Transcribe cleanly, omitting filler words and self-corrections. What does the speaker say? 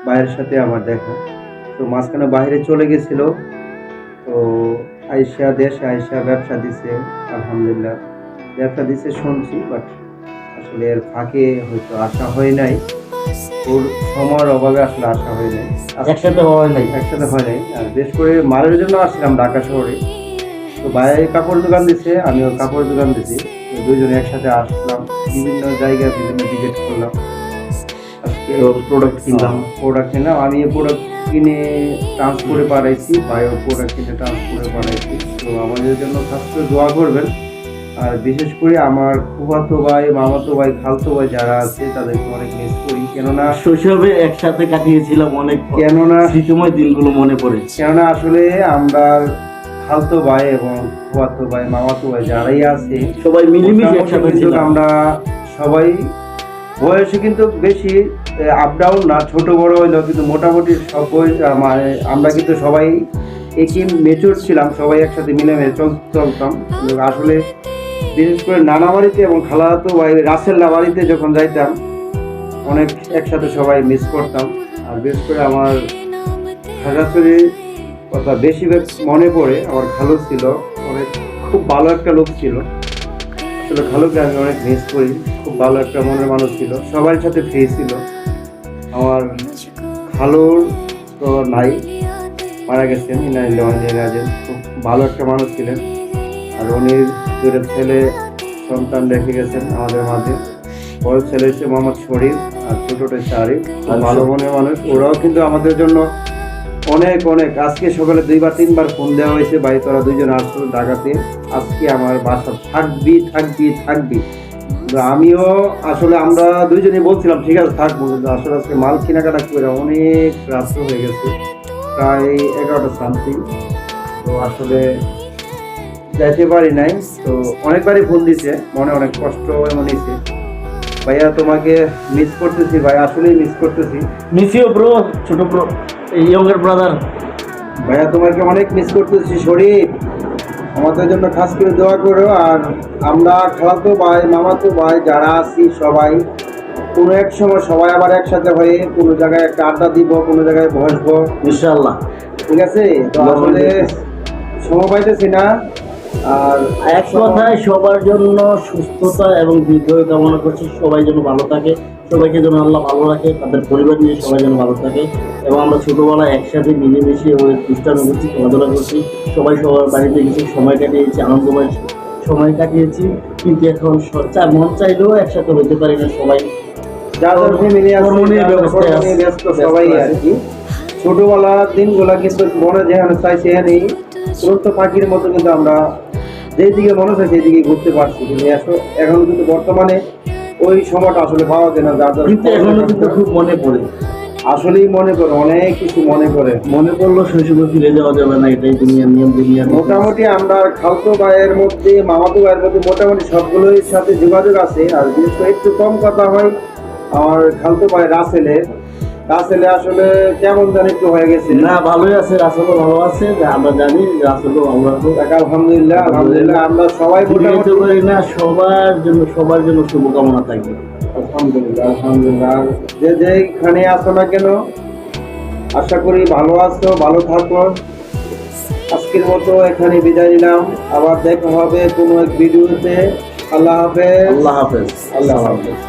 ভাইয়ের সাথে আমার দেখা। তো মাঝখানে বাইরে চলে গেছিল, তো দেশে আইসা ব্যবসা দিছে। আলহামদুলিল্লাহ ব্যবসা দিছে শুনছি, বাট আসলে এর ফাঁকে হয়তো আসা হয় নাই, ওর সময়ের অভাবে আসলে আসা হয় নাই, একসাথে একসাথে হয় নাই। আর বেশ করে মালের জন্য আসছিলাম ঢাকা শহরে। তো ভাই কাপড় দোকান দিছে, আমিও কাপড় দোকান দিছি, তো দুইজনে একসাথে আসলাম, বিভিন্ন জায়গায় বিভিন্ন ভিজিট করলাম। আজকে প্রোডাক্ট কিনলাম। প্রোডাক্ট কিনলাম, আমি এই প্রোডাক্ট কিনে ট্রান্সপোর্টে পাঠাইছি, ভাইও প্রোডাক্ট কিনে ট্রান্সপোর্টে পাঠাইছি। তো আমাদের জন্য খাস করে দোয়া করবেন। আর বিশেষ করে আমার ফুফাতো ভাই, মামাতো ভাই, খালতো ভাই যারা আছে তাদেরকে অনেক মিস করি, কেননা শৈশবে একসাথে কাটিয়েছিলাম অনেক, কেননা স্মৃতিময় দিনগুলো মনে পড়ে। কেননা আসলে আমরা খালতো ভাই এবং ফুফাতো ভাই, মামাতো ভাই যারাই আছে সবাই মিলেমিশে একসাথে কিন্তু ছিলাম। আমরা সবাই বয়সে কিন্তু বেশি আপ ডাউন না, ছোট বড় হইলেও কিন্তু মোটামুটি সব বয়স মানে আমরা কিন্তু সবাই একই মেচুর ছিলাম, সবাই একসাথে মিলেমিশে চলতাম। কিন্তু আসলে বিশেষ করে নানা বাড়িতে এবং খালাতো ভাই রাসেল্লা বাড়িতে যখন যাইতাম অনেক একসাথে সবাই মিস করতাম। আর বিশেষ করে আমার খালাচুরির কথা বেশি মনে পড়ে। আমার খালু ছিল, অনেক খুব ভালো একটা লোক ছিল। আসলে খালুকে আমি অনেক মিস করি, খুব ভালো একটা মনের মানুষ ছিল, সবার সাথে ফ্রি ছিল। আমার খালুর তো নাই, মারা গেছেন, খুব ভালো একটা মানুষ ছিলেন। আর উনি দুটো ছেলে সন্তান রেখে গেছেন আমাদের মাঝে। বড় ছেলে হচ্ছে মোহাম্মদ শরীফ, আর ছোটটা হচ্ছে আরিফ। খুব ভালো মনের মানুষ, ওরাও কিন্তু আমাদের জন্য অনেক অনেক। আজকে সকালে 2-3 বার ফোন দেওয়া হয়েছে, ভাই তোরা দুইজন আসছো ঢাকাতে, আজকে আমার বাসা থাকবি থাকবি থাকবি। আমিও আসলে আমরা দুইজনই বলছিলাম ঠিক আছে থাকবো, কিন্তু আসলে আজকে মাল কেনাকাটা করে অনেক রাত্র হয়ে গেছে, প্রায় 11টা সামথিং। তো আসলে যাইতে পারি নাই। তো অনেকবারই ফোন দিছে, মনে অনেক কষ্ট এমন হয়েছে। ভাইয়া তোমাকে মিস করতেছি ভাই, আসলেই মিস করতেছি। মিসিও ব্রো, ছোট ব্রো, ইয়ঙ্গার ব্রাদার। ভাইয়া তোমাকে অনেক মিস করতেছি শরীফ, আমাদের জন্য খাস করে দোয়া করো। আর আমরা খালাতো ভাই, মামাতো ভাই যারা আছি সবাই কোনো এক সময় সবাই আবার একসাথে হয়ে কোনো জায়গায় একটা আড্ডা দিব, কোনো জায়গায় বসবো ইনশাআল্লাহ। ঠিক আছে? তো আসলে সময় পাইতেছি না। আর এক কথায় সবার জন্য সুস্থতা এবং দীর্ঘায়ু কামনা করছি, সবাই যেন ভালো থাকে, সবাইকে যেন আল্লাহ ভালো রাখে, তাদের পরিবার নিয়ে সবাই যেন ভালো থাকে। এবং আমরা ছোটোবেলায় একসাথে মিলেমিশে ওই দুষ্টামি করছি, খেলাধুলা করছি, সবাই সবার বাড়িতে গেছি, সময় কাটিয়েছি, আনন্দময় সময় কাটিয়েছি। কিন্তু এখন মন চাইলেও একসাথে হতে পারি না, সবাই যার ফ্যামিলি আছে, ব্যস্ত সবাই আর কি। ছোটবেলার দিনগুলা কিন্তু মনে যেখানে চাইছে নেই, তুরন্ত পাখির মতো কিন্তু আমরা যেই দিকে মনে চাই সেই দিকে ঘুরতে পারছি। কিন্তু এখন কিন্তু বর্তমানে ওই সময়টা আসলে পাওয়া যায় না। কিন্তু এখনো কিন্তু খুব মনে পড়ে, আসলেই মনে করে, অনেক কিছু মনে করে। মনে পড়লো শৈশবে ফিরে যাওয়া যাবে না, এটাই দুনিয়ার নিয়ম, দুনিয়ার মোটামুটি আমরা খালতো ভাইয়ের মধ্যে, মামাতো ভাইয়ের মধ্যে মোটামুটি সবগুলোর সাথে যোগাযোগ আছে। আর বিশেষ করে একটু কম কথা হয় আমার খালতো ভাই রাসেলে আসলে কেমন জানি একটু হয়ে গেছে। না, ভালোই আছে, রাসেলও ভালো আছে, আমরা জানি রাসেলও ভালো আছে। আলহামদুলিল্লাহ আলহামদুলিল্লাহ, আমরা সবাই মোটামুটি করি না, সবার জন্য শুভকামনা থাকবে। আলহামদুলিল্লাহ আলহামদুলিল্লাহ। আর যে যেখানে আসো না কেন, আশা করি ভালো আছো, ভালো থাকো। আজকের মতো এখানে বিদায় নিলাম, আবার দেখা হবে কোনো এক ভিডিওতে। আল্লাহ হাফেজ। আল্লাহ হাফেজ। আল্লাহ হাফেজ।